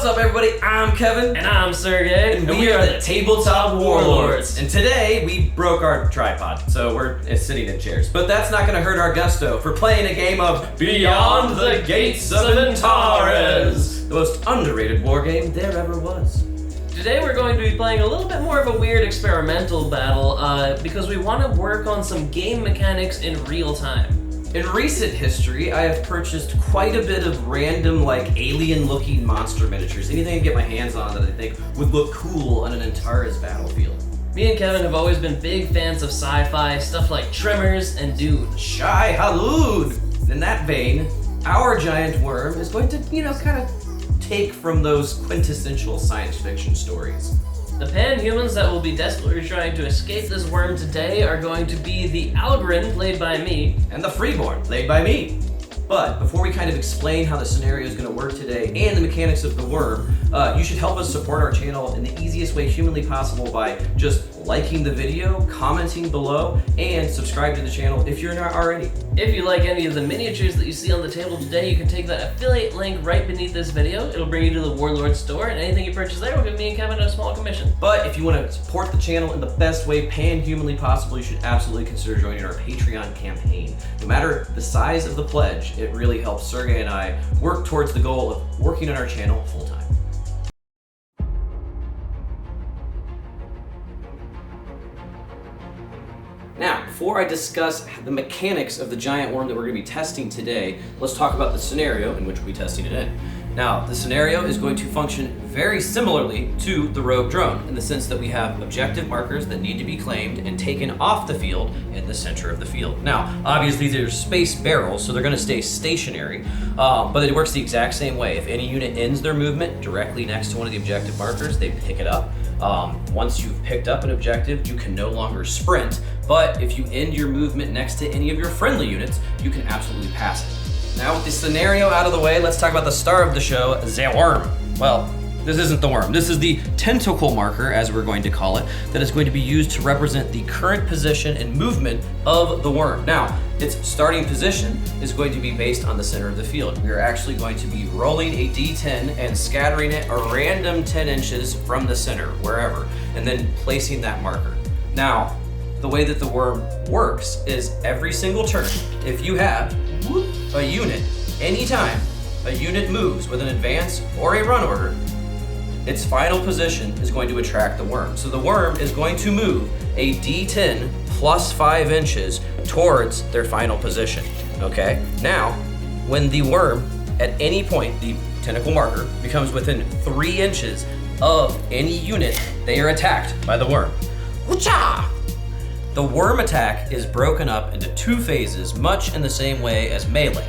What's up, everybody? I'm Kevin. And I'm Sergey. And we are the Tabletop Warlords. And today, we broke our tripod, so we're sitting in chairs. But that's not going to hurt our gusto for playing a game of Beyond the Gates of Antares, the most underrated war game there ever was. Today we're going to be playing a little bit more of a weird experimental battle because we want to work on some game mechanics in real time. In recent history, I have purchased quite a bit of random, alien-looking monster miniatures. Anything I can get my hands on that I think would look cool on an Antares battlefield. Me and Kevin have always been big fans of sci-fi, stuff like Tremors and Dune. Shai Halud! In that vein, our giant worm is going to, kind of take from those quintessential science fiction stories. The pan-humans that will be desperately trying to escape this worm today are going to be the Algoryn, played by me, and the Freeborn, played by me. But before we kind of explain how the scenario is going to work today and the mechanics of the worm, you should help us support our channel in the easiest way humanly possible by just liking the video, commenting below, and subscribe to the channel if you're not already. If you like any of the miniatures that you see on the table today, you can take that affiliate link right beneath this video. It'll bring you to the Warlord store, and anything you purchase there will give me and Kevin a small commission. But if you want to support the channel in the best way pan-humanly possible, you should absolutely consider joining our Patreon campaign. No matter the size of the pledge, it really helps Sergey and I work towards the goal of working on our channel full-time. Now, before I discuss the mechanics of the giant worm that we're going to be testing today, let's talk about the scenario in which we'll be testing it in. Now, the scenario is going to function very similarly to the rogue drone in the sense that we have objective markers that need to be claimed and taken off the field in the center of the field. Now, obviously they're space barrels, so they're going to stay stationary, but it works the exact same way. If any unit ends their movement directly next to one of the objective markers, they pick it up. Once you've picked up an objective, you can no longer sprint, but if you end your movement next to any of your friendly units, you can absolutely pass it. Now with the scenario out of the way, let's talk about the star of the show, the worm. Well, this isn't the worm. This is the tentacle marker, as we're going to call it, that is going to be used to represent the current position and movement of the worm. Now, its starting position is going to be based on the center of the field. We are actually going to be rolling a D10 and scattering it a random 10 inches from the center, wherever, and then placing that marker. Now, the way that the worm works is every single turn, if you have a unit, anytime a unit moves with an advance or a run order, its final position is going to attract the worm. So the worm is going to move a D10 plus 5 inches towards their final position, okay? Now, when the worm, at any point, the tentacle marker, becomes within 3 inches of any unit, they are attacked by the worm. Woo-cha! The worm attack is broken up into 2 phases, much in the same way as melee.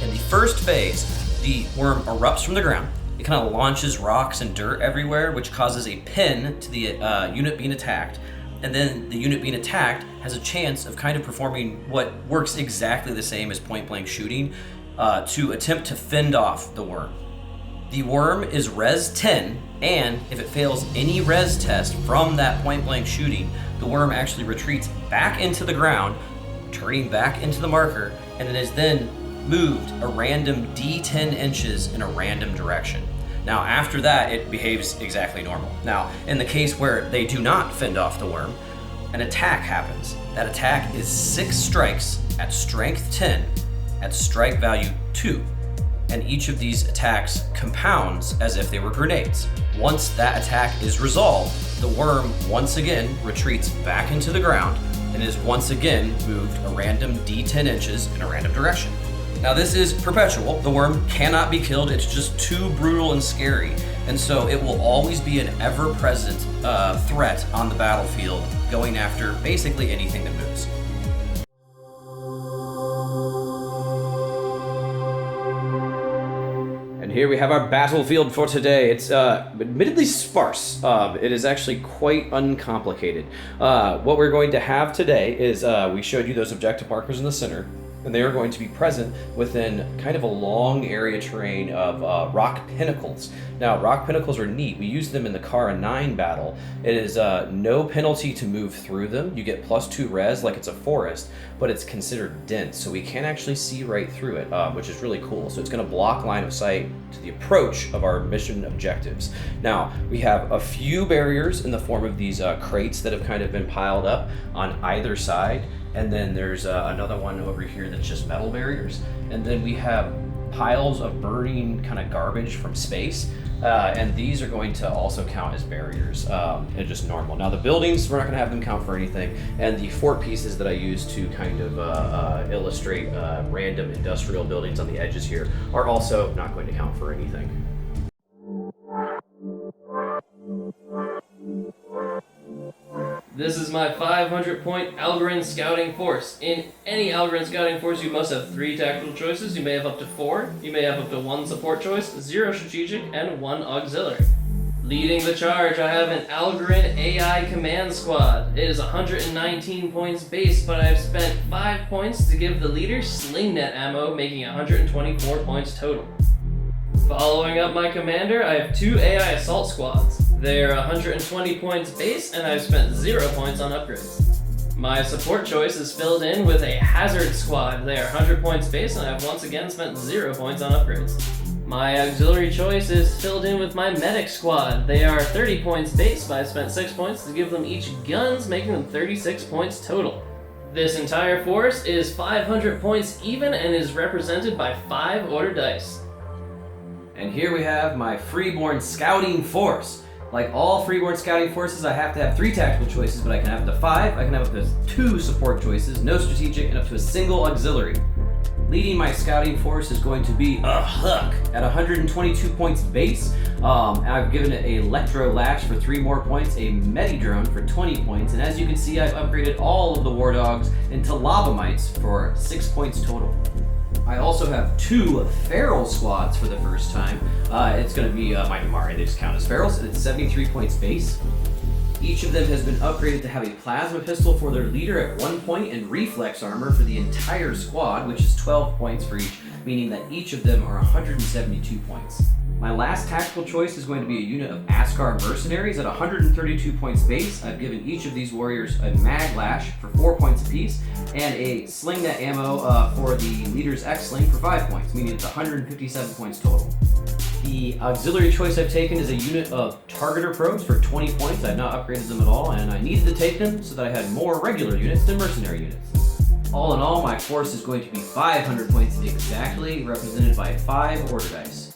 In the first phase, the worm erupts from the ground. It kind of launches rocks and dirt everywhere, which causes a pin to the unit being attacked. And then the unit being attacked has a chance of kind of performing what works exactly the same as point-blank shooting to attempt to fend off the worm. The worm is res 10, and if it fails any res test from that point-blank shooting, the worm actually retreats back into the ground, turning back into the marker, and it is then moved a random D10 inches in a random direction. Now, after that, it behaves exactly normal. Now, in the case where they do not fend off the worm, an attack happens. That attack is 6 strikes at strength 10 at strike value 2. And each of these attacks compounds as if they were grenades. Once that attack is resolved, the worm once again retreats back into the ground and is once again moved a random D10 inches in a random direction. Now this is perpetual. The worm cannot be killed. It's just too brutal and scary. And so it will always be an ever-present threat on the battlefield, going after basically anything that moves. Here we have our battlefield for today. It's admittedly sparse. It is actually quite uncomplicated. What we're going to have today is, we showed you those objective markers in the center. and they are going to be present within kind of a long area terrain of rock pinnacles. Now, rock pinnacles are neat. We use them in the Kara 9 battle. It is no penalty to move through them. You get +2 res like it's a forest, but it's considered dense, so we can actually see right through it, which is really cool. So it's going to block line of sight to the approach of our mission objectives. Now, we have a few barriers in the form of these crates that have kind of been piled up on either side. And then there's another one over here that's just metal barriers. And then we have piles of burning kind of garbage from space. And these are going to also count as barriers and just normal. Now the buildings, we're not going to have them count for anything. And the fort pieces that I use to kind of illustrate random industrial buildings on the edges here are also not going to count for anything. This is my 500-point Algoryn scouting force. In any Algoryn scouting force, you must have 3 tactical choices. You may have up to 4. You may have up to 1 support choice, 0 strategic, and 1 auxiliary. Leading the charge, I have an Algoryn AI command squad. It is 119 points base, but I've spent 5 points to give the leader sling net ammo, making 124 points total. Following up my commander, I have 2 AI assault squads. They are 120 points base, and I've spent 0 points on upgrades. My support choice is filled in with a hazard squad. They are 100 points base, and I've once again spent 0 points on upgrades. My auxiliary choice is filled in with my medic squad. They are 30 points base, but I've spent 6 points to give them each guns, making them 36 points total. This entire force is 500 points even and is represented by 5 order dice. And here we have my Freeborn scouting force. Like all Freeborn scouting forces, I have to have 3 tactical choices, but I can have up to 5. I can have up to 2 support choices, no strategic, and up to a single auxiliary. Leading my scouting force is going to be a Huck at 122 points base. I've given it a Electro Lash for 3 more points, a Medi-Drone for 20 points, and as you can see, I've upgraded all of the War Dogs into Lava Mites for 6 points total. I also have 2 feral squads for the first time. It's going to be my Damari, they just count as ferals, and it's 73 points base. Each of them has been upgraded to have a plasma pistol for their leader at 1 point and reflex armor for the entire squad, which is 12 points for each, meaning that each of them are 172 points. My last tactical choice is going to be a unit of Askar mercenaries at 132 points base. I've given each of these warriors a mag lash for 4 points apiece and a sling net ammo for the leader's X-sling for 5 points, meaning it's 157 points total. The auxiliary choice I've taken is a unit of targeter probes for 20 points. I've not upgraded them at all, and I needed to take them so that I had more regular units than mercenary units. All in all, my force is going to be 500 points exactly, represented by 5 order dice.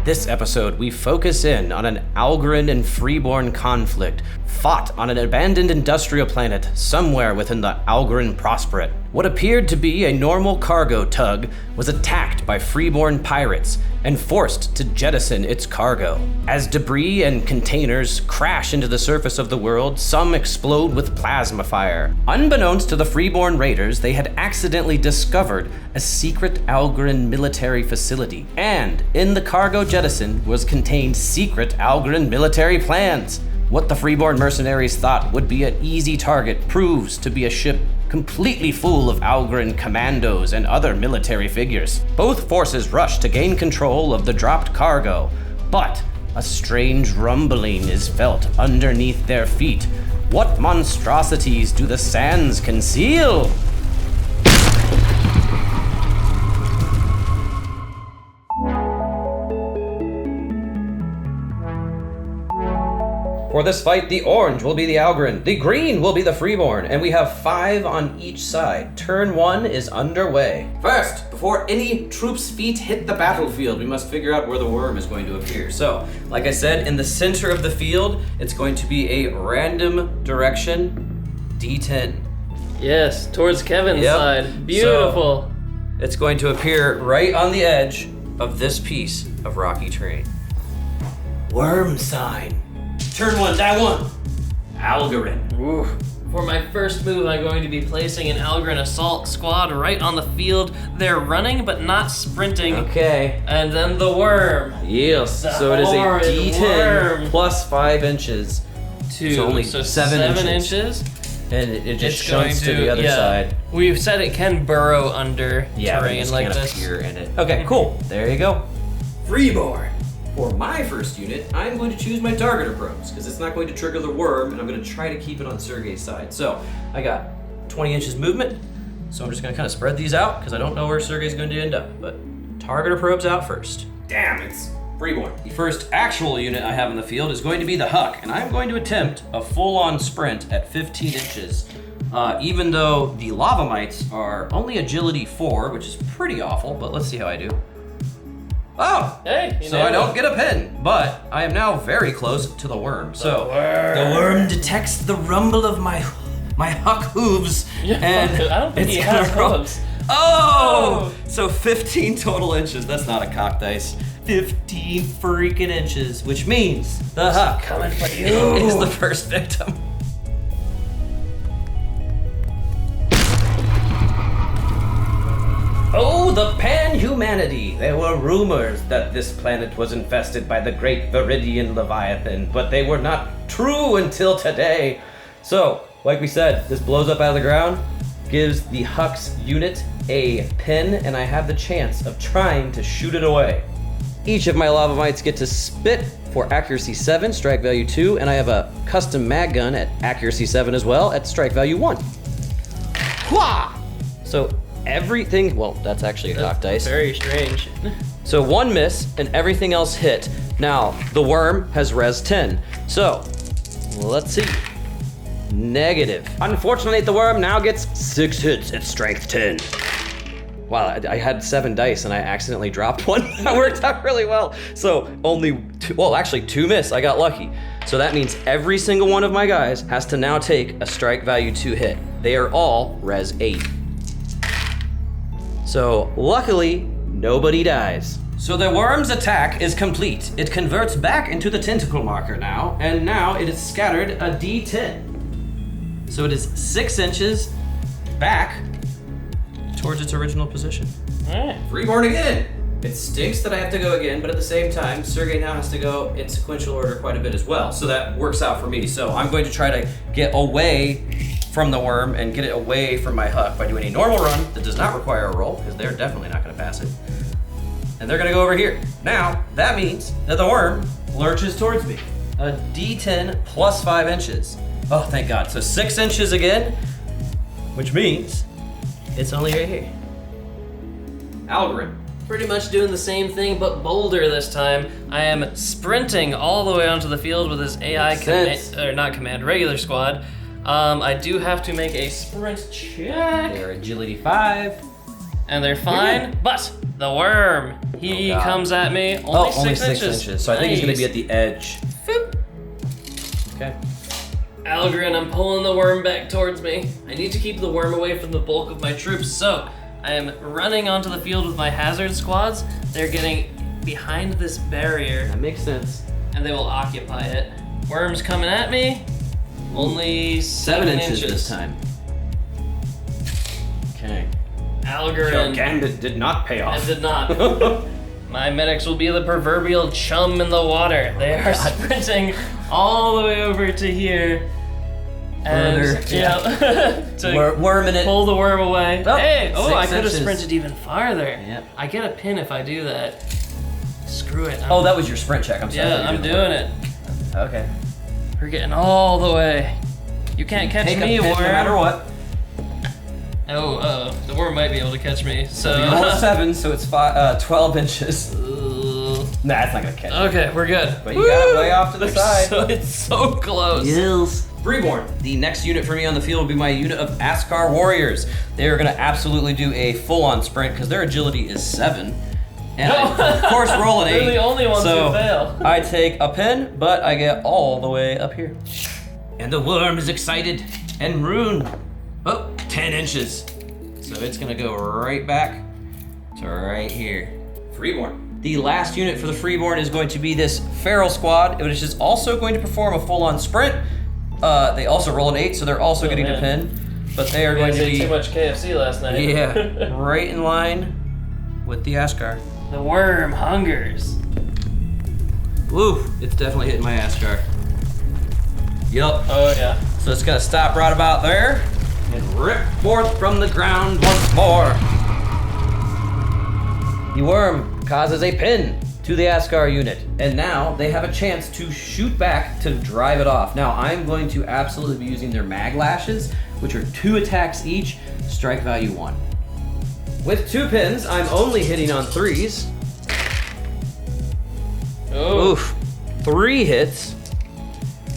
This episode, we focus in on an Algoryn and Freeborn conflict fought on an abandoned industrial planet somewhere within the Algoryn Prosperate. What appeared to be a normal cargo tug was attacked by Freeborn pirates and forced to jettison its cargo. As debris and containers crash into the surface of the world, some explode with plasma fire. Unbeknownst to the Freeborn raiders, they had accidentally discovered a secret Algoryn military facility, and in the cargo jettison was contained secret Algoryn military plans. What the Freeborn mercenaries thought would be an easy target proves to be a ship completely full of Algoryn commandos and other military figures. Both forces rush to gain control of the dropped cargo, but a strange rumbling is felt underneath their feet. What monstrosities do the sands conceal? For this fight, the orange will be the Algoryn, the green will be the Freeborn, and we have 5 on each side. Turn 1 is underway. First, before any troops' feet hit the battlefield, we must figure out where the worm is going to appear. So, like I said, in the center of the field, it's going to be a random direction, D10. Yes, towards Kevin's side. Beautiful. So, it's going to appear right on the edge of this piece of rocky terrain. Worm sign. Turn 1, die 1. Algoryn. Ooh. For my first move, I'm going to be placing an Algoryn assault squad right on the field. They're running, but not sprinting. Okay. And then the worm. Yes. The so it is a horrid D10 worm. plus 5 inches 2. So only so 7 inches. And it just It's going shunts to the other side. We've said it can burrow under Yeah, but it terrain just like can't this. appear in it. Okay, cool. There you go. Freeborn. For my first unit, I'm going to choose my targeter probes because it's not going to trigger the worm, and I'm going to try to keep it on Sergei's side. So I got 20 inches movement, so I'm just going to kind of spread these out because I don't know where Sergei's going to end up. But targeter probes out first. Damn, it's Freeborn. The first actual unit I have in the field is going to be the Huck, and I'm going to attempt a full-on sprint at 15 inches. Even though the lava mites are only agility 4, which is pretty awful, but let's see how I do. Oh! Hey, So I don't get a pin, but I am now very close to the worm. So the worm detects the rumble of my Huck hooves, and I don't think it's he gonna has roll. hooves. Oh! So 15 total inches. That's not a cock dice. 15 freaking inches, which means the Huck Coming for you. is the first victim. Oh, the pan-humanity! There were rumors that this planet was infested by the great Viridian Leviathan, but they were not true until today. So, like we said, this blows up out of the ground, gives the Huck's unit a pin, and I have the chance of trying to shoot it away. Each of my lava mites get to spit for accuracy 7, strike value 2, and I have a custom mag gun at accuracy 7 as well at strike value 1. Hwah! So everything, well, that's actually a cock dice. Very strange. So 1 miss and everything else hit. Now, the worm has res 10. So, let's see. Negative. Unfortunately, the worm now gets 6 hits at strength 10. Wow, I had 7 dice and I accidentally dropped one. That worked out really well. So only 2, well, actually 2 miss. I got lucky. So that means every single one of my guys has to now take a strike value 2 hit. They are all res 8. So luckily, nobody dies. So the worm's attack is complete. It converts back into the tentacle marker now, and now it is scattered a D10. So it is 6 inches back towards its original position. Alright. Freeborn again! It stinks that I have to go again, but at the same time, Sergei now has to go in sequential order quite a bit as well. So that works out for me. So I'm going to try to get away from the worm and get it away from my Huck by doing a normal run that does not require a roll, because they're definitely not going to pass it. And they're going to go over here. Now, that means that the worm lurches towards me. A D10 plus 5 inches. Oh, thank God. So 6 inches again, which means it's only right here. Algoryn. Pretty much doing the same thing, but bolder this time. I am sprinting all the way onto the field with this AI regular squad. I do have to make a sprint check. They're agility 5. And they're fine, but the worm, he God. comes at me only 6 inches. So I think he's gonna Nice. be at the edge. Boop. Okay. Algoryn, I'm pulling the worm back towards me. I need to keep the worm away from the bulk of my troops, so I am running onto the field with my hazard squads. They're getting behind this barrier, That makes sense. and they will occupy it. Worm's coming at me. Only 7 inches this time. Okay. Algoryn. Gambit did not pay It off. did not. My medics will be the proverbial chum in the water. They are sprinting all the way over to here. And Further, to Worming it. pull the worm away. Oh, Hey, I 6 could have inches. sprinted even farther. Yep. I get a pin if I do that. Screw it. Oh, that was your sprint check. I'm sorry. yeah, I'm doing it. Okay. We're getting all the way. You can't catch Take me, a pin worm. no matter what. Oh, the worm might be able to catch me. So. You rolled a 7, so it's 12 inches. Nah, it's not gonna catch you. Okay, we're good. But you got it way off to the side. So it's so close. Yes. Freeborn. The next unit for me on the field will be my unit of Askar warriors. They are gonna absolutely do a full-on sprint because their agility is 7. And I, of course, roll an 8. They're the only ones so who fail. I take a pin, but I get all the way up here. And the worm is excited and ruined. Oh, 10 inches. So it's gonna go right back to right here. Freeborn. The last unit for the Freeborn is going to be this feral squad, which is also going to perform a full-on sprint. They also roll an 8, so they're also getting a pin. But they are We going to ate be too much KFC last night. yeah, right in line with the Askar. The worm hungers. Ooh, it's definitely hitting my Askar. Yup. Oh yeah. So it's gonna stop right about there and rip forth from the ground once more. The worm causes a pin to the Askar unit, and now they have a chance to shoot back to drive it off. Now I'm going to absolutely be using their mag lashes, which are 2 attacks each, strike value 1. With 2 pins, I'm only hitting on 3s. Oh. Oof, 3 hits.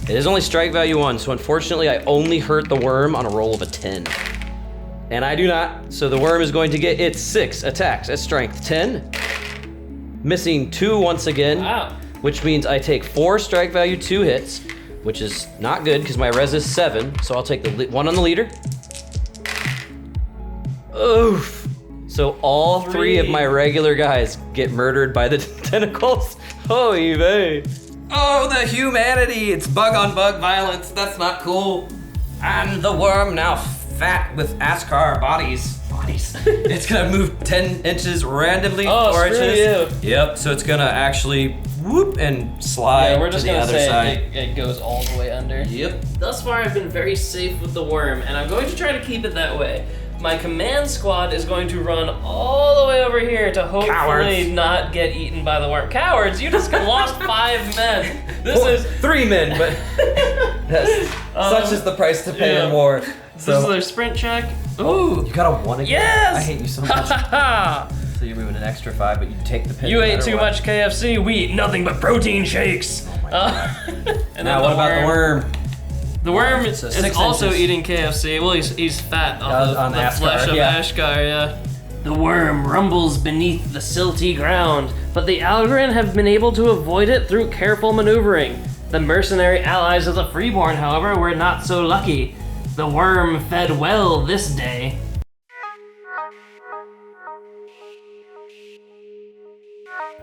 It is only strike value 1, so unfortunately I only hurt the worm on a roll of a 10. And I do not, so the worm is going to get its 6 attacks at strength 10. Missing 2 once again, Wow. which means I take 4 strike value 2 hits, which is not good because my res is 7, so I'll take the 1 on the leader. Oof. So all 3 of my regular guys get murdered by the tentacles. Oh, vey. Oh, the humanity! It's bug on bug violence. That's not cool. And the worm now fat with Askar bodies. It's gonna move 10 inches randomly. Oh, 4 screw inches. Yep. So it's gonna actually whoop and slide Yeah, we're just to the gonna other say side. it goes all the way under. Yep. Thus far, I've been very safe with the worm, and I'm going to try to keep it that way. My command squad is going to run all the way over here to hopefully Cowards. not get eaten by the worm. Cowards! You just lost 5 men. This is 3 men, but yes, such is the price to pay in war. This is their sprint check. Ooh. You got a 1 again? Yes! I hate you so much. So you're moving an extra 5, but you take the pin. You no ate matter too what. much KFC. We eat nothing but protein shakes. Oh my God. And Now then what about the worm? The worm So is 6 also inches. eating KFC. Well, he's fat off on the Askar, flesh of yeah. Askar, yeah. The worm rumbles beneath the silty ground, but the Algoryn have been able to avoid it through careful maneuvering. The mercenary allies of the Freeborn, however, were not so lucky. The worm fed well this day.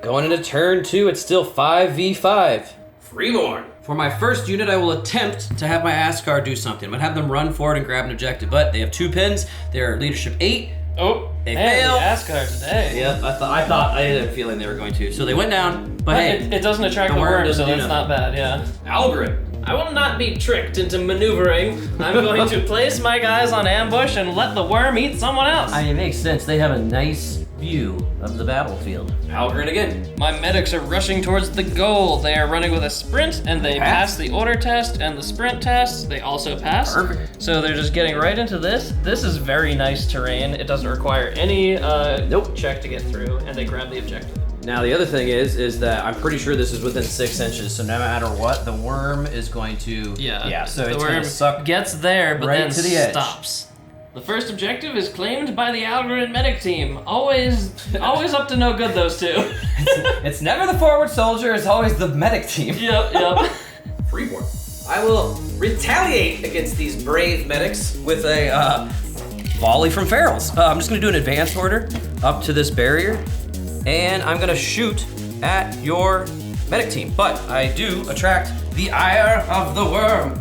Going into turn 2, it's still 5v5. Freeborn. For my first unit, I will attempt to have my Askar do something. I'm gonna have them run forward and grab an objective, but they have 2 pins. They're leadership 8. Oh, They man, fail. the Askar today. Yep, I had a feeling they were going to. So they went down, but hey, It doesn't attract the the worm worm, doesn't so do that's nothing. not bad, yeah. Algoryn. I will not be tricked into maneuvering. I'm going to place my guys on ambush and let the worm eat someone else. It makes sense. They have a nice view of the battlefield. Algoryn again. My medics are rushing towards the goal. They are running with a sprint, and they pass the order test and the sprint test. They also pass. Perfect. So they're just getting right into this. This is very nice terrain. It doesn't require any check to get through, and they grab the objective. Now the other thing is that I'm pretty sure this is within 6 inches, so no matter what, the worm is going to so the it's worm gonna suck gets there, but right then to the edge. stops. The first objective is claimed by the Algoryn medic team. Always up to no good, those two. It's never the forward soldier, it's always the medic team. Yep. Freeborn. I will retaliate against these brave medics with a volley from ferals. I'm just gonna do an advanced order up to this barrier, and I'm gonna shoot at your medic team. But I do attract the ire of the worm.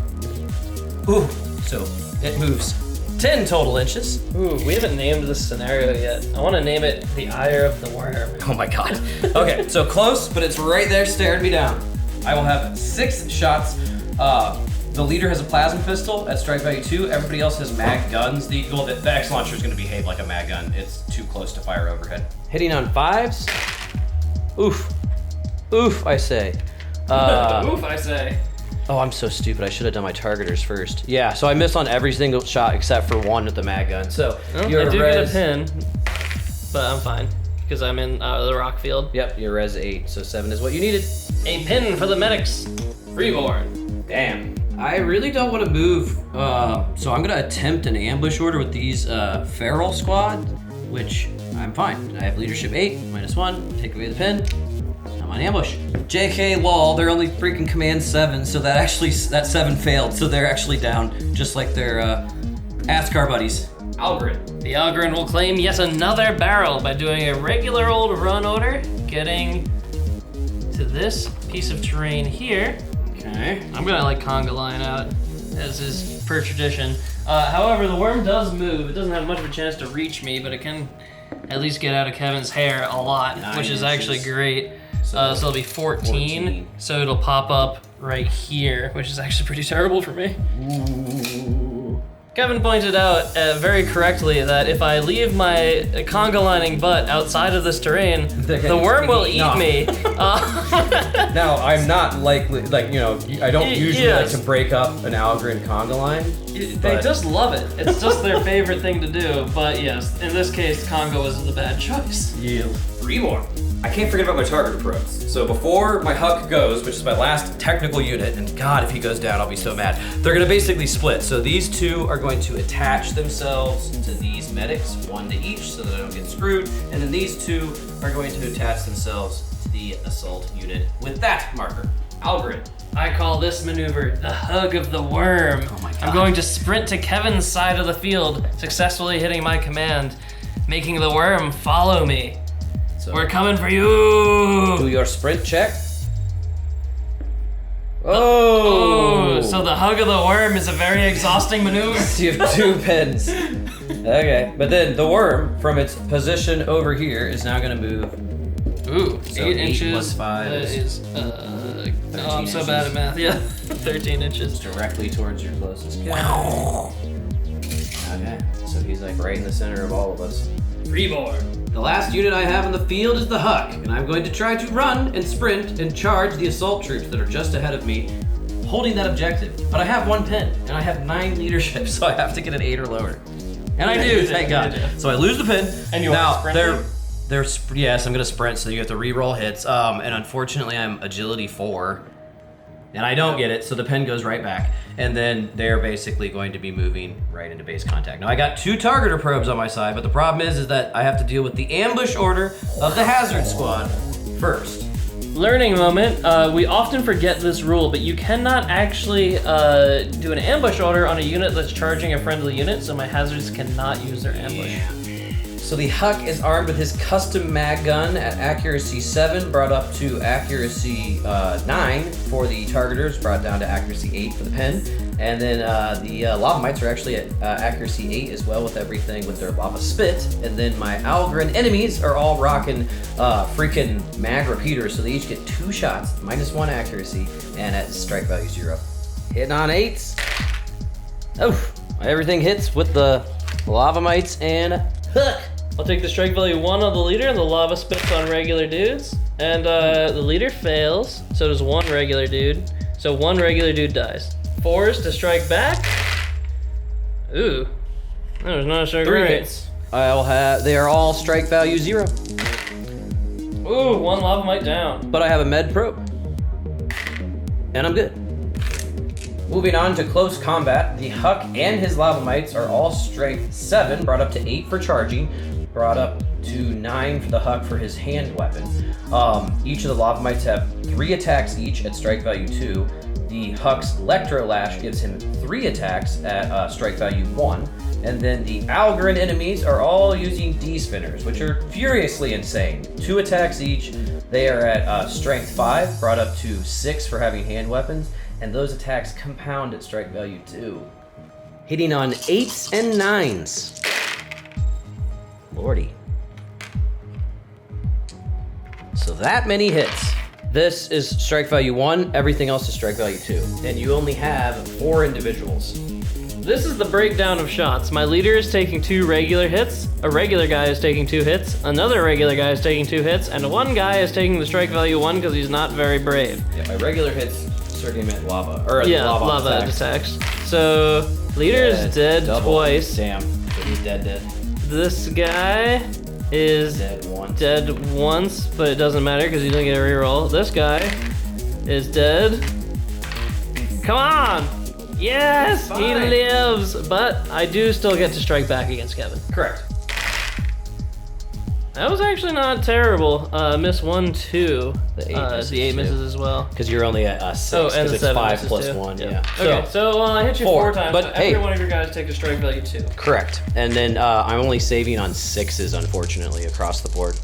Ooh, so it moves 10 total inches. Ooh, we haven't named this scenario yet. I want to name it the Ire of the Worm. Oh my God. Okay, so close, but it's right there staring me down. I will have 6 shots. The leader has a plasma pistol at strike value 2. Everybody else has mag guns. The X launcher is going to behave like a mag gun. It's too close to fire overhead. Hitting on 5s. Oof. Oof, I say. Oof, I say. Oh, I'm so stupid. I should have done my targeters first. Yeah, so I missed on every single shot except for 1 with the mag gun. So I your do res, get a pin, but I'm fine because I'm in the rock field. Yep, your res 8, so 7 is what you needed. A pin for the medics. Freeborn. Damn. I really don't want to move, so I'm gonna attempt an ambush order with these feral squad, which I'm fine. I have leadership 8, -1, take away the pin. I'm on ambush. JK lol, they're only freaking command 7, so that 7 failed, so they're actually down, just like their Askar buddies. Algoryn. The Algoryn will claim yet another barrel by doing a regular old run order, getting to this piece of terrain here. Okay. I'm gonna like conga line out, as is per tradition. However, the worm does move. It doesn't have much of a chance to reach me, but it can at least get out of Kevin's hair a lot, 9 which is actually inches. great. So it'll be 14, so it'll pop up right here, which is actually pretty terrible for me. Kevin pointed out very correctly that if I leave my conga lining butt outside of this terrain, the worm will eat me. Now, I'm not likely, I don't usually like Yes. to break up an Algoryn conga line. They just love it. It's just their favorite thing to do. But yes, in this case, Congo was the bad choice. Freeborn. I can't forget about my target probes. So before my Huck goes, which is my last technical unit, and God, if he goes down, I'll be so mad. They're gonna basically split. So these two are going to attach themselves to these medics, one to each, so that I don't get screwed. And then these two are going to attach themselves to the assault unit with that marker. Algoryn. I call this maneuver the hug of the worm. Oh my God. I'm going to sprint to Kevin's side of the field, successfully hitting my command, making the worm follow me. So We're coming for you! do your sprint check. Oh, so the hug of the worm is a very exhausting maneuver. You have 2 pins. Okay, but then the worm, from its position over here, is now gonna move. Ooh, So 8 8 inches plus 5 is I'm so bad at math. Yeah, 13 inches. directly towards your closest guy. Okay, so he's like right in the center of all of us. Freeborn. The last unit I have in the field is the Huck, and I'm going to try to run and sprint and charge the assault troops that are just ahead of me, holding that objective. But I have 1 pin, and I have 9 leadership, so I have to get an 8 or lower. And I do, thank God. So I lose the pin. And you now, are sprinting? yes, I'm gonna sprint, so you have to re-roll hits. And unfortunately, I'm agility 4, and I don't get it, so the pin goes right back. And then they're basically going to be moving right into base contact. Now I got 2 targeter probes on my side, but the problem is that I have to deal with the ambush order of the hazard squad first. Learning moment. We often forget this rule, but you cannot actually do an ambush order on a unit that's charging a friendly unit, so my hazards cannot use their ambush. So the Huck is armed with his custom mag gun at accuracy 7, brought up to accuracy 9 for the targeters, brought down to accuracy 8 for the pen. And then the lava mites are actually at accuracy 8 as well, with everything with their lava spit. And then my Algoryn enemies are all rocking freaking mag repeaters, so they each get 2 shots, -1 accuracy, and at strike value 0. Hitting on 8s. Oh, everything hits with the lava mites and Huck. I'll take the strike value 1 on the leader and the lava spits on regular dudes. And the leader fails, so does 1 regular dude. So 1 regular dude dies. 4s to strike back. Ooh, that was not so 3 great. hits. They are all strike value 0. Ooh, 1 lava mite down. But I have a med probe. And I'm good. Moving on to close combat, the Huck and his lava mites are all strength 7, brought up to 8 for charging, brought up to 9 for the Huck for his hand weapon. Each of the lava mites have 3 attacks each at strike value 2. The Huck's Electro Lash gives him 3 attacks at strike value 1. And then the Algoryn enemies are all using D-Spinners, which are furiously insane. 2 attacks each. They are at strength 5, brought up to 6 for having hand weapons. And those attacks compound at strike value 2. Hitting on 8s and 9s. Lordy. So that many hits. This is strike value 1, everything else is strike value 2. And you only have 4 individuals. This is the breakdown of shots. My leader is taking 2 regular hits, a regular guy is taking 2 hits, another regular guy is taking 2 hits, and 1 guy is taking the strike value 1 because he's not very brave. Yeah, my regular hits certainly meant lava. Lava attacks. So, leader is dead double. twice. Damn, so he's dead. This guy is Dead once. once, but it doesn't matter because he doesn't get a reroll. This guy is dead. Come on! Yes! He Fine. lives! But I do still get to strike back against Kevin. Correct. That was actually not terrible. Miss 1, 2. The 8 misses the 8 too. misses as well. Because you're only at 6, Oh, and because the it's 7 5 misses plus too. 1, yeah. Okay, so I hit you 4 times, but but hey. every one of your guys take a strike value 2. Correct. And then I'm only saving on 6s, unfortunately, across the board.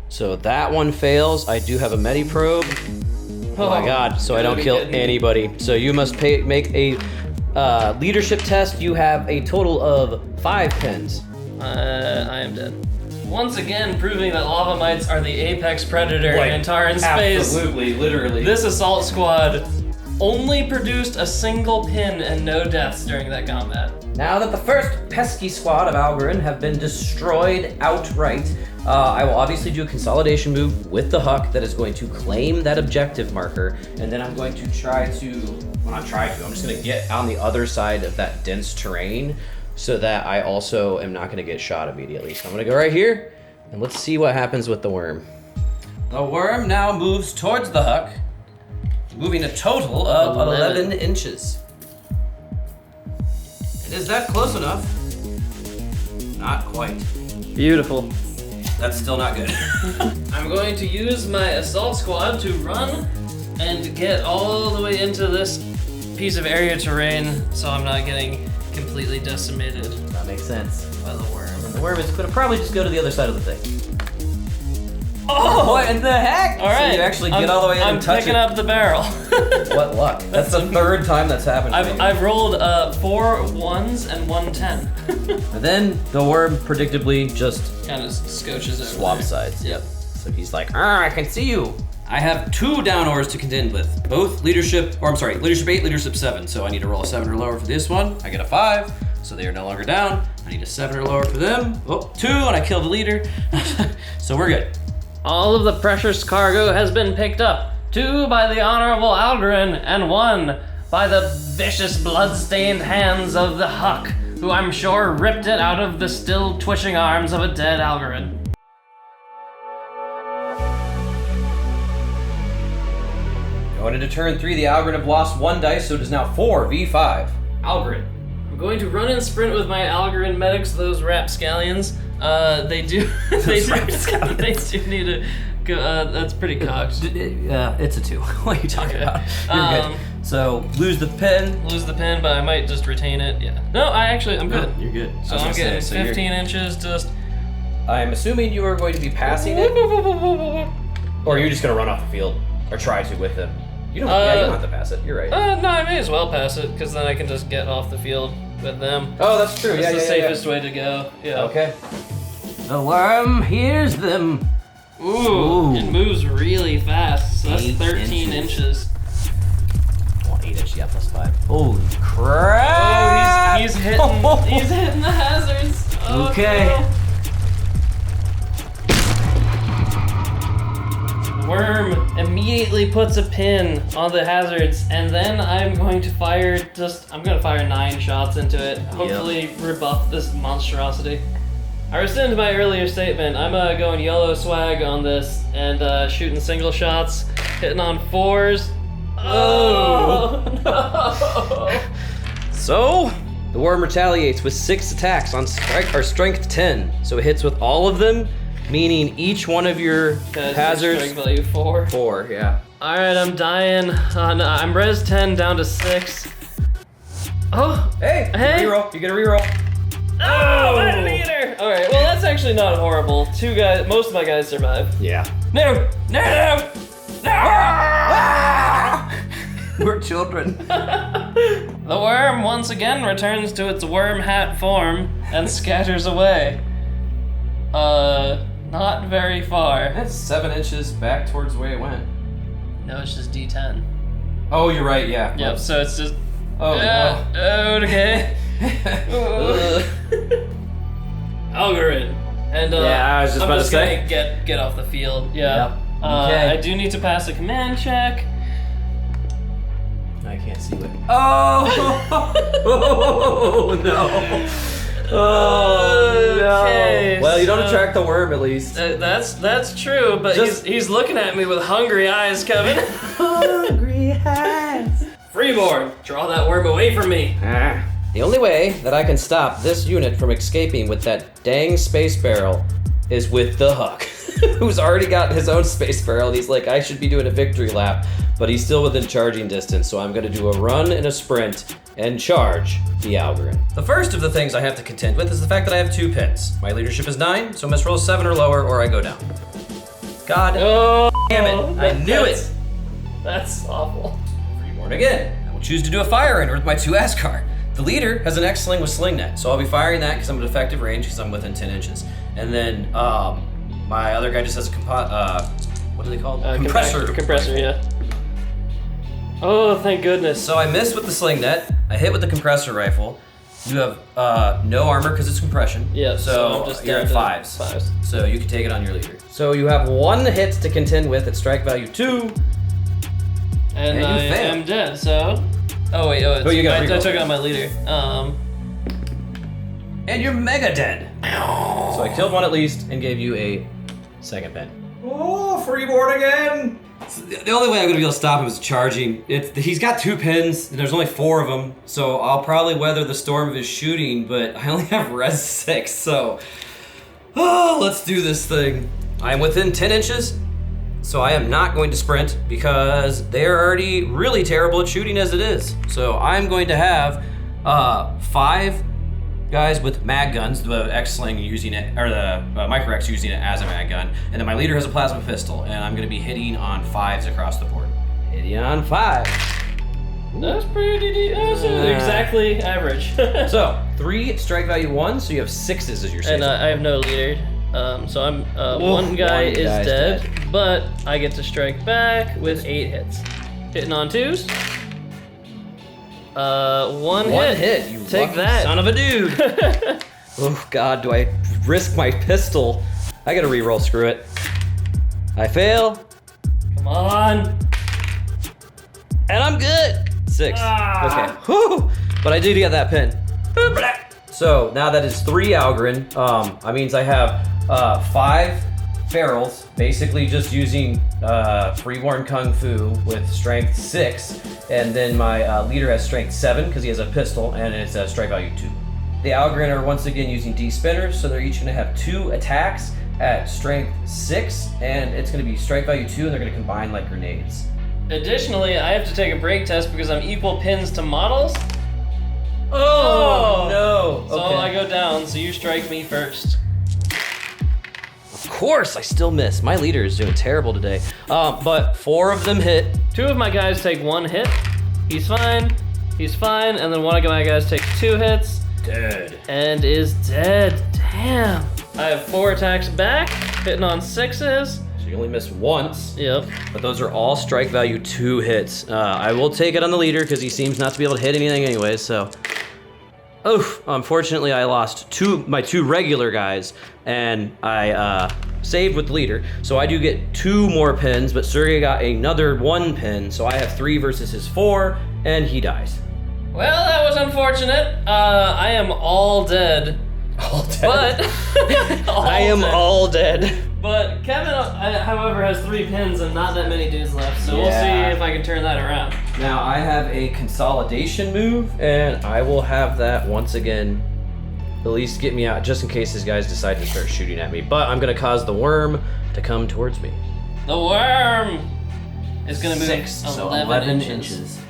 So that one fails. I do have a medi probe. Oh my God! So I don't kill anybody. So you must make a leadership test. You have a total of 5 pins. I am dead. once again proving that lava mites are the apex predator Like, in Antares space. Absolutely, literally. This assault squad only produced a single pin and no deaths during that combat. Now that the first pesky squad of Algoryn have been destroyed outright, I will obviously do a consolidation move with the Huck that is going to claim that objective marker, and then I'm going to I'm just going to get on the other side of that dense terrain so that I also am not going to get shot immediately. So I'm going to go right here, and let's see what happens with the worm. The worm now moves towards the Huck, moving a total of 11 inches. Is that close enough? Not quite. Beautiful. That's still not good. I'm going to use my assault squad to run and get all the way into this piece of area terrain so I'm not getting completely decimated That makes sense. by the worm. The worm is going to probably just go to the other side of the thing. Oh, what in the heck? All right. So you actually get all the way in I'm and touch picking it. up the barrel. What luck. That's the third time that's happened to me. I've rolled 4 1s and 1 10. And then the worm predictably just Kind of scotches over swaps there. sides. Yep. So he's like, I can see you. I have 2 down ors to contend with. Both leadership 8, leadership 7. So I need to roll a 7 or lower for this one. I get a 5, so they are no longer down. I need a 7 or lower for them. Oh, 2, and I kill the leader. So we're good. All of the precious cargo has been picked up. 2 by the Honorable Algoryn, and 1 by the vicious blood-stained hands of the Huck, who I'm sure ripped it out of the still twitching arms of a dead Algoryn. Going into turn 3, the Algoryn have lost 1 dice, so it is now 4v5. Algoryn. I'm going to run and sprint with my Algoryn medics, those rapscallions. They do need to go, that's pretty cocked. It's a 2. What are you talking about? You're good. So lose the pin. Lose the pin, but I might just retain it, yeah. No, I'm good. You're good. So I'm getting 15 inches just... I'm assuming you are going to be passing it, or you're just going to run off the field, or try to with them. You don't have to pass it. You're right. No, I may as well pass it, because then I can just get off the field with them. Oh, that's true. It's the safest way to go. Yeah. Okay. The worm hears them. Ooh, it moves really fast. So that's 8 13 inches. Oh, 8 inches, yeah, plus 5. Holy crap! Oh, he's hitting the hazards. Oh, Okay. no. Worm immediately puts a pin on the hazards, and then I'm going to fire 9 shots into it. Hopefully rebuff this monstrosity. I rescind my earlier statement. I'm going YOLO swag on this and shooting single shots, hitting on 4s. Oh no! So, the worm retaliates with 6 attacks on strength 10. So it hits with all of them, meaning each one of your hazards. Strength value 4. 4, yeah. All right, I'm dying. I'm res 10 down to 6. Oh, Hey! Reroll. You get a reroll. oh, I had an eater. All right, well that's actually not horrible. Most of my guys survive. Yeah. No. We're children. The worm once again returns to its worm hat form and scatters away. Not very far. That's 7 inches back towards the way it went. No, it's just D10. Oh, you're right, yeah. Yep, so it's just... Oh, no. Okay. Algoryn. And Yeah, I was just I'm about to just say. gonna get off the field. Yeah. Yep. Okay. I do need to pass a command check. I can't see what. Oh! Oh no! Oh Okay, no! Well, you don't so- attract the worm at least. That's true, but Just- he's looking at me with hungry eyes, Kevin. Hungry eyes. Freeborn, draw that worm away from me. The only way that I can stop this unit from escaping with that dang space barrel is with the Huck, who's already got his own space barrel, and he's like, I should be doing a victory lap, but he's still within charging distance, so I'm gonna do a run and a sprint and charge the Algoryn. The first of the things I have to contend with is the fact that I have 2 pins. My leadership is 9, so I must roll 7 or lower or I go down. God damn it, I knew it! That's awful. Freeborn again. I will choose to do a fire ender with my 2 Askar. The leader has an X-Sling with Sling Net, so I'll be firing that because I'm at effective range because I'm within 10 inches. And then my other guy just has a what are they called? Compressor. Compressor, yeah. Oh, thank goodness. So I missed with the sling net. I hit with the compressor rifle. You have no armor because it's compression. Yeah, So I'm just you're at down to 5s. So you can take it on your leader. So you have 1 hit to contend with at strike value 2. And you I failed. am dead, so... Oh, wait, you got I reroll. took it on my leader. And you're mega dead. So I killed 1 at least and gave you a second pen. Oh, Freeborn again! The only way I'm gonna be able to stop him is charging. He's got 2 pins, and there's only 4 of them, so I'll probably weather the storm of his shooting, but I only have res 6, so... Oh, let's do this thing. I'm within 10 inches, so I am not going to sprint because they're already really terrible at shooting as it is. So I'm going to have 5 guys with mag guns, the X-Sling using it, or the Micro X using it as a mag gun, and then my leader has a plasma pistol, and I'm gonna be hitting on 5s across the board. Hitting on 5. That's exactly average. So 3 strike value 1, so you have 6s as your save. And I have no leader. So I'm one guy is guy's dead, but I get to strike back with 8 hits. Hitting on 2s. One hit. You Take lucky that. son of a dude. Oh God, do I risk my pistol? I gotta reroll. Screw it. I fail, Come on. and I'm good. 6. Ah. Okay. Whew. But I do get that pin. So now that is 3 Algoryn. That means I have 5 ferals, basically just using Freeborn Kung Fu with strength 6, and then my leader has strength 7 because he has a pistol and it's a strike value 2. The Algoryn are once again using D-spinners, so they're each going to have 2 attacks at strength 6, and it's going to be strike value 2, and they're going to combine like grenades. Additionally, I have to take a break test because I'm equal pins to models. Oh no! So I go down, so you strike me first. Of course, I still miss. My leader is doing terrible today. But 4 of them hit. 2 of my guys take 1 hit. He's fine. He's fine. And then 1 of my guys takes 2 hits. Dead. And is dead. Damn. I have 4 attacks back, hitting on 6s. So you only missed once. Yep. But those are all strike value 2 hits. I will take it on the leader because he seems not to be able to hit anything anyways, so. Oof, unfortunately I lost my 2 regular guys, and I saved with the leader. So I do get 2 more pins, but Surya got another 1 pin, so I have 3 versus his 4, and he dies. Well, that was unfortunate. I am all dead. All dead. But I am all dead. But Kevin, however, has 3 pins and not that many dudes left, so we'll see if I can turn that around. Now I have a consolidation move, and I will have that once again at least get me out just in case these guys decide to start shooting at me. But I'm gonna cause the worm to come towards me. The worm is gonna move 6, 11 inches.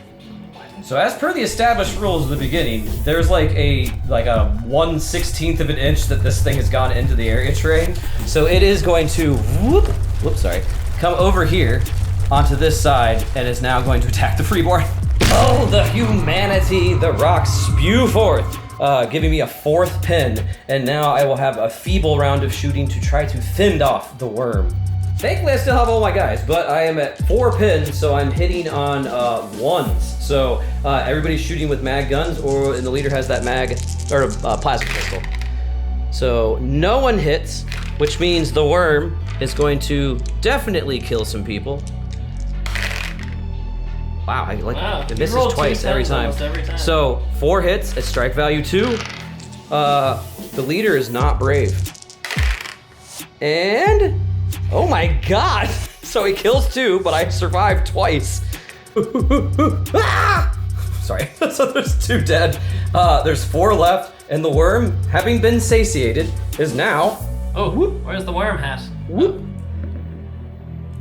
So as per the established rules at the beginning, there's like a 1/16 of an inch that this thing has gone into the area terrain. So it is going to come over here onto this side and is now going to attack the Freeborn. Oh, the humanity! The rocks spew forth, giving me a 4th pin, and now I will have a feeble round of shooting to try to fend off the worm. Thankfully, I still have all my guys, but I am at 4 pins, so I'm hitting on 1s. So everybody's shooting with mag guns, and the leader has that mag or plasma pistol. So no one hits, which means the worm is going to definitely kill some people. Wow, it misses twice every time. So 4 hits at strike value 2. The leader is not brave. And oh my God! So he kills 2, but I survived twice. Ah! Sorry. So there's 2 dead. There's 4 left, and the worm, having been satiated, is now. Oh, where's the worm hat? Whoop.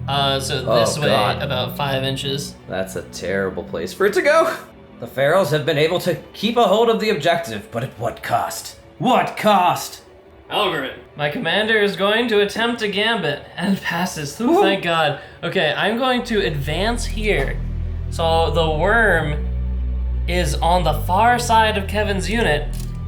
So this way, God. about 5 inches. That's a terrible place for it to go. The Pharaohs have been able to keep a hold of the objective, but at what cost? What cost? Algoryn. My commander is going to attempt a gambit and passes. Ooh, thank God. Okay, I'm going to advance here. So the worm is on the far side of Kevin's unit,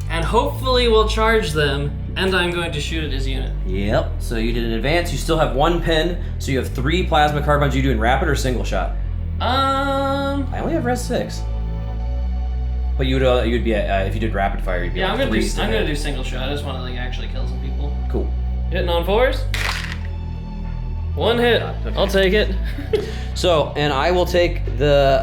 and hopefully will charge them And I'm going to shoot at his unit. Yep. So you did an advance. You still have 1 pin. So you have 3 plasma carbines. You doing rapid or single shot? I only have res 6. But you'd be at, if you did rapid fire, you'd be yeah, at I'm 3 gonna do single shot. I just want to like actually kill some people. Cool. Hitting on 4s. 1 hit. Okay. I'll take it. So, and I will take the,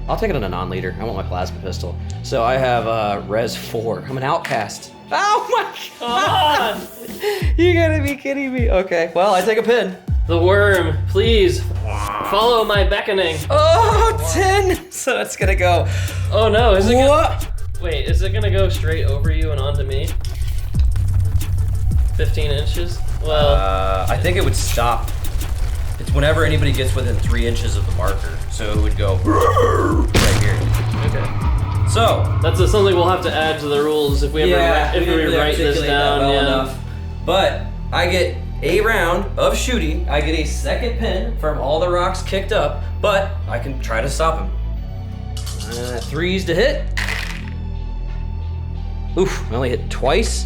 I'll take it on a non-leader. I want my plasma pistol. So I have res 4. I'm an outcast. Oh my god! Come on! You gotta be kidding me. Okay, well, I take a pin. The worm, please follow my beckoning. Oh, 10! So it's gonna go. Oh no, is it gonna... What? Wait, is it gonna go straight over you and onto me? 15 inches? Well... I think it would stop. It's whenever anybody gets within 3 inches of the marker. So it would go right here. Okay. So. That's something we'll have to add to the rules if we ever if we really write this articulate down. that well enough. But I get a round of shooting. I get a second pin from all the rocks kicked up, but I can try to stop him. 3s to hit. Oof, I only hit twice.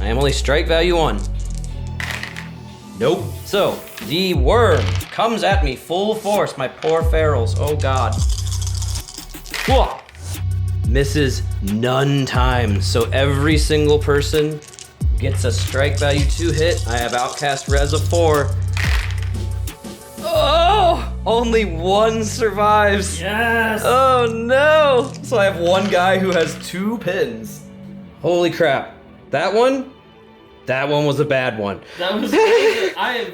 I am only strike value 1. Nope. So, the worm comes at me full force. My poor ferals. Oh god. Whoa. Misses none times. So every single person gets a strike value 2 hit. I have outcast res of 4. Oh! Only 1 survives. Yes! Oh no! So I have 1 guy who has 2 pins. Holy crap. That one was a bad one. That was I'm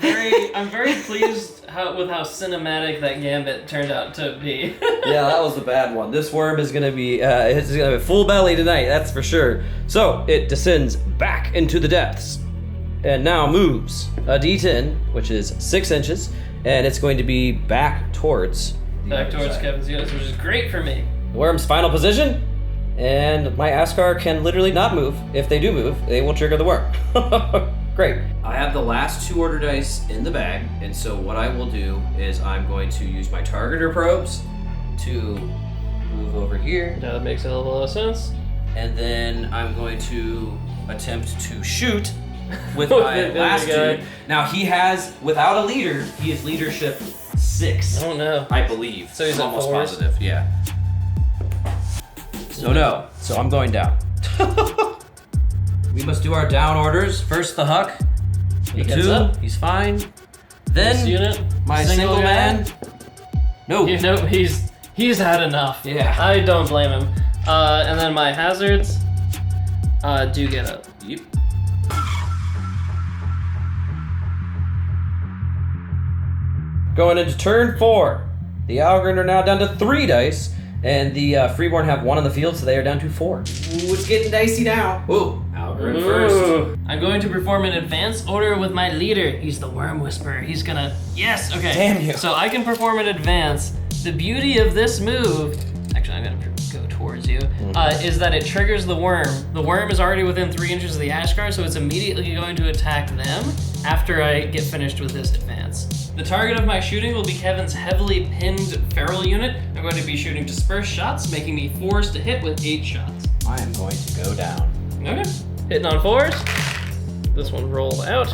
very pleased with how cinematic that gambit turned out to be. Yeah, that was the bad one. This worm is gonna be it's gonna have a full belly tonight, that's for sure. So it descends back into the depths and now moves a D10, which is 6 inches, and it's going to be back towards Kevin's units, which is great for me. The worm's final position, and my Askar can literally not move. If they do move, they will trigger the worm. Great. I have the last 2 order dice in the bag, and so what I will do is I'm going to use my targeter probes to move over here, That makes a hell of a lot of sense. and then I'm going to attempt to shoot with my last 2. Now he has, without a leader, he is leadership 6. I don't know. I believe. So he's I'm at almost 4s? positive, yeah. So no, so I'm going down. We must do our down orders. First the Huck. He The gets 2, up. he's fine. Then This unit, my single single guy. man. No. You know, he's had enough. Yeah. I don't blame him. And then my hazards do get up. Yep. Going into turn 4. The Algoryn are now down to 3 dice, and the Freeborn have 1 on the field, so they are down to 4. Ooh, it's getting dicey now. Ooh, Algoryn first. Ooh. I'm going to perform an advance order with my leader. He's the Worm Whisperer. He's gonna... Yes, okay. Damn you. So I can perform an advance. The beauty of this move... Actually, I'm gonna go towards you. Is that it triggers the worm. The worm is already within 3 inches of the Ashgar, so it's immediately going to attack them after I get finished with this advance. The target of my shooting will be Kevin's heavily pinned feral unit. I'm going to be shooting dispersed shots, making me 4s to hit with 8 shots. I am going to go down. Okay. Hitting on 4s. This one rolls out.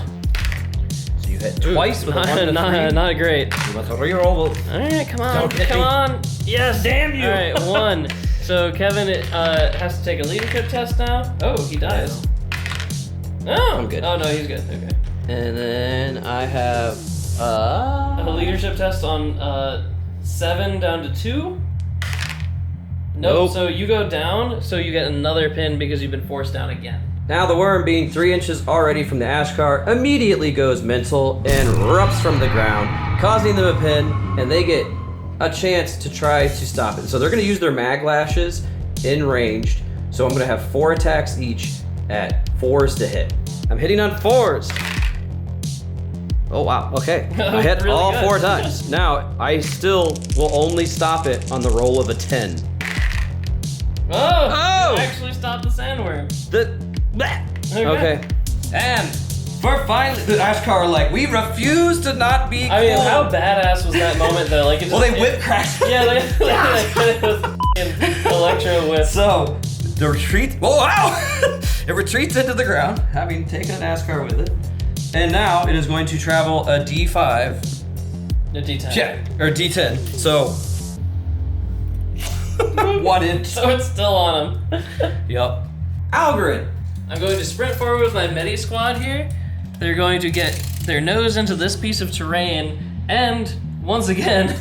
So you hit twice with a 1 to 3. Not great. You must reroll. Alright, come on. Don't hit Come me. on. Yes. Damn you. Alright, 1. So Kevin has to take a leadership test now. Oh, he dies. Oh. I'm good. Oh, no, he's good. Okay. And then I have A leadership test on 7 down to 2. Nope. So you go down, so you get another pin because you've been forced down again. Now the worm, being 3 inches already from the Ashkar, immediately goes mental and erupts from the ground, causing them a pin, and they get a chance to try to stop it. So they're going to use their mag lashes in ranged. So I'm going to have 4 attacks each at 4s to hit. I'm hitting on 4s. Oh wow, okay. I hit Really all good. 4 times. Now, I still will only stop it on the roll of a 10. Oh! You actually stopped the sandworm. Okay. And for finally, the Ashkar are like, we refuse to not be cool. I mean, how badass was that moment though? Like, it Well, just, they whip crashed. Yeah, they hit it with f***ing Electro Whip. So, The retreat. Oh wow! It retreats into the ground, having taken an NASCAR with it, and now it is going to travel a D5. A D10. Check or D10. So 1 inch. So it's still on him. Yep. Algoryn. I'm going to sprint forward with my Medi Squad here. They're going to get their nose into this piece of terrain and, once again,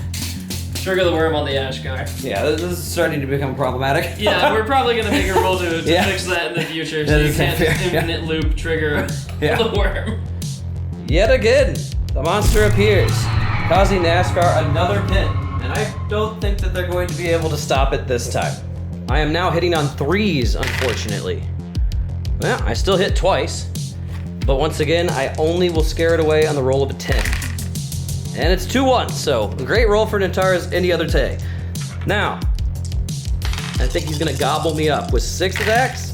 trigger the worm on the Ashgar. Yeah, this is starting to become problematic. Yeah, we're probably going to make a rule to fix that in the future so you can't just infinite loop trigger the worm. Yet again, the monster appears, causing NASCAR another pin, and I don't think that they're going to be able to stop it this time. I am now hitting on 3s, unfortunately. Well, I still hit twice, but once again, I only will scare it away on the roll of a 10. And it's 2-1, so a great roll for Antares any other day. Now, I think he's gonna gobble me up with 6 attacks,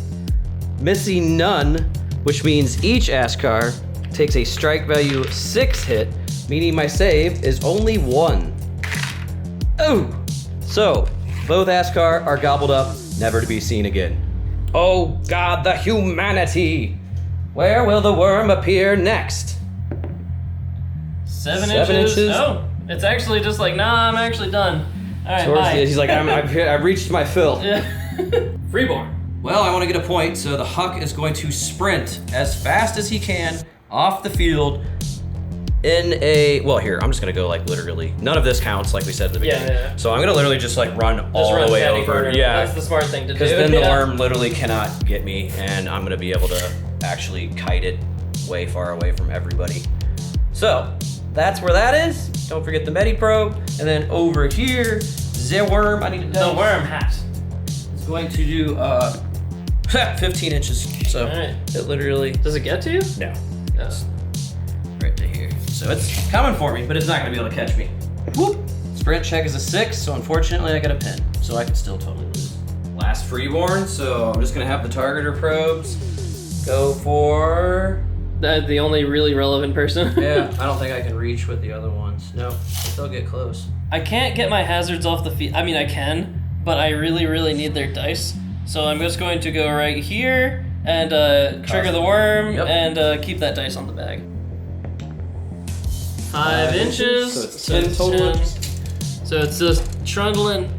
missing none, which means each Ashgar takes a strike value 6 hit, meaning my save is only 1. Oh! So, both Ashgar are gobbled up, never to be seen again. Oh God, the humanity! Where will the worm appear next? 7 inches? Oh, it's actually just like, nah, I'm actually done. Alright, bye. He's like, I've reached my fill. Yeah. Freeborn. Well, I want to get a point, so the Huck is going to sprint as fast as he can off the field in a, well here, I'm just gonna go like literally, none of this counts like we said at the beginning. Yeah. So I'm gonna literally just like run all the way over. Corner. Yeah. That's the smart thing to do. Because then the worm literally cannot get me, and I'm gonna be able to actually kite it way far away from everybody. So, that's where that is. Don't forget the Medi Probe, and then over here, the worm, I need to The worm hat. It's going to do 15 inches. So, it literally... Does it get to you? No. It's right to here. So it's coming for me, but it's not gonna be able to catch me. Whoop! Sprint check is a 6, so unfortunately I got a pin. So I can still totally lose. Last Freeborn, so I'm just gonna have the targeter probes go for... The only really relevant person. Yeah, I don't think I can reach with the other ones. No, they'll get close. I can't get my hazards off the field. I mean, I can, but I really, really need their dice. So I'm just going to go right here and trigger the worm and keep that dice on the bag. 5 inches. So it's 10 total. So it's just trundling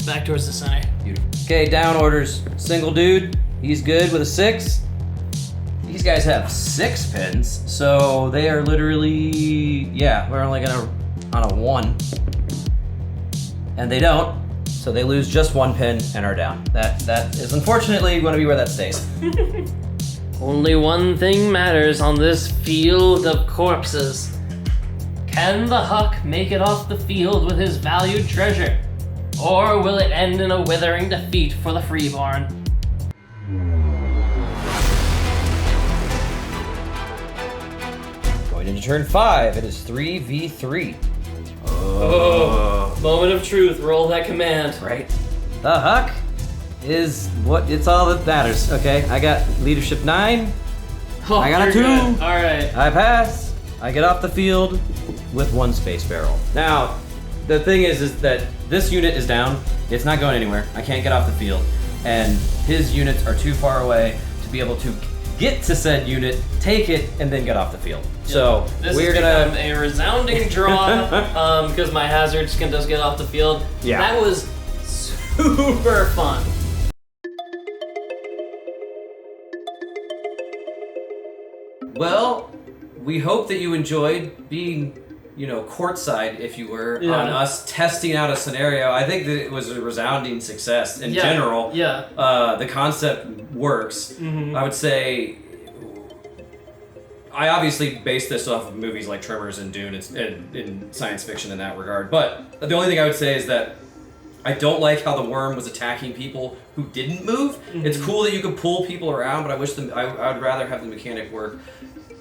back towards the center. Beautiful. Okay, down orders. Single dude, he's good with a 6. These guys have 6 pins, so they are literally, we're only gonna on a 1. And they don't, so they lose just 1 pin and are down. That is unfortunately going to be where that stays. Only one thing matters on this field of corpses. Can the Huck make it off the field with his valued treasure? Or will it end in a withering defeat for the Freeborn? Going into turn 5, it is 3v3. Oh, moment of truth, roll that command. Right. The Huck is it's all that matters, okay? I got leadership 9. Oh, I got a 2. Good. All right. I pass. I get off the field with 1 space barrel. Now, the thing is that this unit is down. It's not going anywhere. I can't get off the field. And his units are too far away to be able to get to said unit, take it, and then get off the field. Yeah. So we're gonna a resounding draw because my hazards can just get off the field. Yeah. That was super fun. Well, we hope that you enjoyed being, courtside, if you were, on us testing out a scenario. I think that it was a resounding success in general. Yeah. The concept works. Mm-hmm. I would say, I obviously based this off of movies like Tremors and Dune in science fiction in that regard. But the only thing I would say is that I don't like how the worm was attacking people who didn't move. Mm-hmm. It's cool that you could pull people around, but I would rather have the mechanic work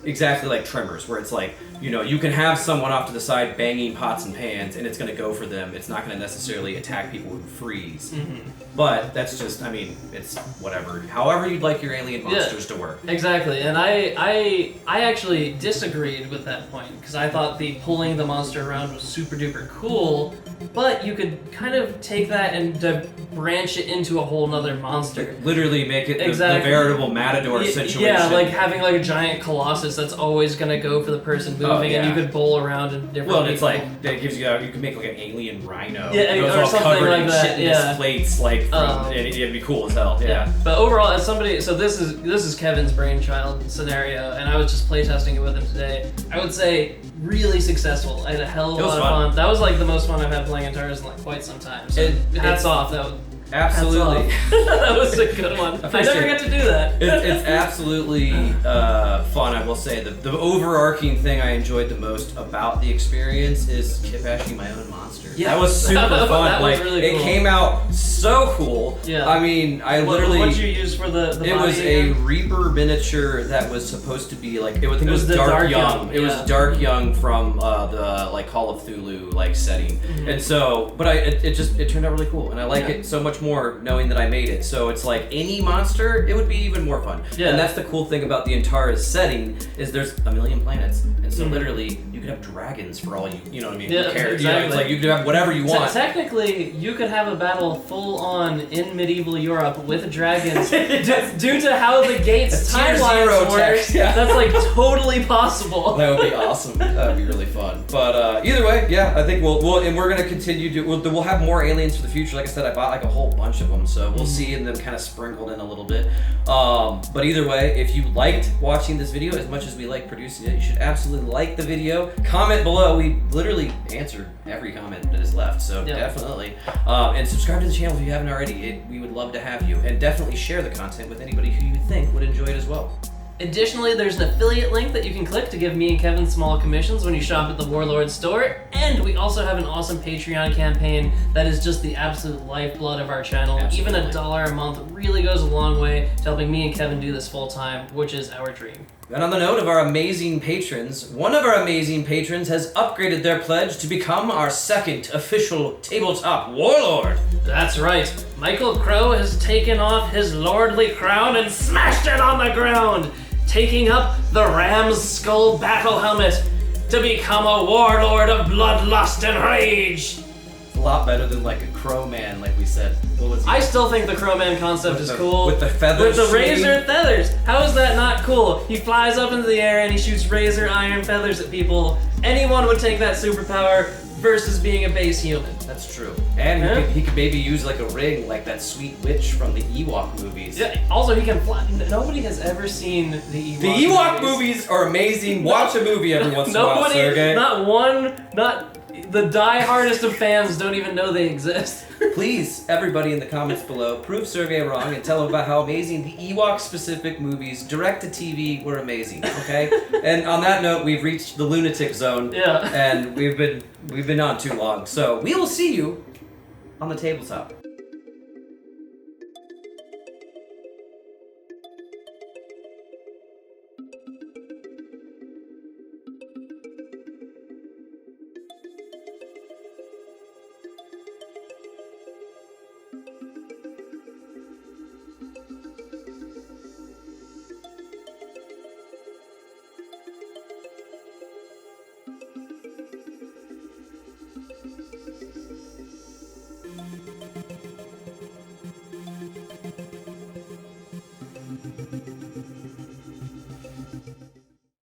exactly like Tremors, where it's like, you know, you can have someone off to the side banging pots and pans, and it's going to go for them. It's not going to necessarily attack people who freeze. But that's just, I mean, it's whatever. However you'd like your alien monsters to work. Exactly, and I actually disagreed with that point, because I thought the pulling the monster around was super duper cool, but you could kind of take that and branch it into a whole nother monster. Literally make it the veritable matador situation. Yeah, like having like a giant colossus that's always going to go for the person moving, and you could bowl around in different Well, and it's like, that gives you, you can make like an alien rhino. Yeah, it goes or all something covered like in that, shit and plates, like, from, it'd be cool as hell, yeah. But overall, as somebody, so this is Kevin's brainchild scenario, and I was just playtesting it with him today. I would say really successful. I had a hell of a lot of fun. That was like the most fun I've had playing Antares in like quite some time. So hats off. That was, absolutely. That was a good one. I never get to do that. It's absolutely fun, I will say. The overarching thing I enjoyed the most about the experience is kit-bashing my own monster. Yeah, that was super fun. That like, was really cool. It came out so cool. Yeah. I mean, literally... What'd you use for the It was a Reaper miniature that was supposed to be like... I think it was Dark Young. It was Dark Young from the like Call of Cthulhu like setting. And so... But it turned out really cool. And I like it so much more knowing that I made it. So it's like any monster, it would be even more fun. Yeah. And that's the cool thing about the Antares setting is there's a million planets. And so literally, you could have dragons for all you know what I mean? Yeah, Who cares? exactly. You know, it's like you could have whatever you want. So technically, you could have a battle full on in medieval Europe with dragons due to how the gates timelines work. Yeah. That's like totally possible. That would be awesome. That would be really fun. But either way, yeah, I think we'll and we're gonna continue to we'll have more aliens for the future. Like I said, I bought like a whole bunch of them, so we'll see them kind of sprinkled in a little bit. But either way, if you liked watching this video as much as we like producing it, you should absolutely like the video. Comment below. We literally answered every comment that is left, so definitely. And subscribe to the channel if you haven't already. We would love to have you. And definitely share the content with anybody who you think would enjoy it as well. Additionally, there's an affiliate link that you can click to give me and Kevin small commissions when you shop at the Warlord store. And we also have an awesome Patreon campaign that is just the absolute lifeblood of our channel. Absolutely. Even $1 a month really goes a long way to helping me and Kevin do this full time, which is our dream. And on the note of our amazing patrons, one of our amazing patrons has upgraded their pledge to become our second official tabletop warlord. That's right. Michael Crow has taken off his lordly crown and smashed it on the ground, taking up the Ram's Skull battle helmet to become a warlord of bloodlust and rage. A lot better than like a crow man, like we said. What was he? I still think the crow man concept is cool. With the feathers. With the razor feathers. How is that not cool? He flies up into the air and he shoots razor iron feathers at people. Anyone would take that superpower versus being a base human. That's true. And he could maybe use like a ring, like that sweet witch from the Ewok movies. Yeah. Also, he can fly. Nobody has ever seen the Ewok. The Ewok movies are amazing. Watch a movie every once in a while, Sergey. Not the die-hardest of fans don't even know they exist. Please, everybody in the comments below, prove Sergey wrong and tell him about how amazing the Ewok-specific movies, direct-to-TV, were amazing. Okay. And on that note, we've reached the lunatic zone. Yeah. And we've been on too long. So we will see you on the tabletop.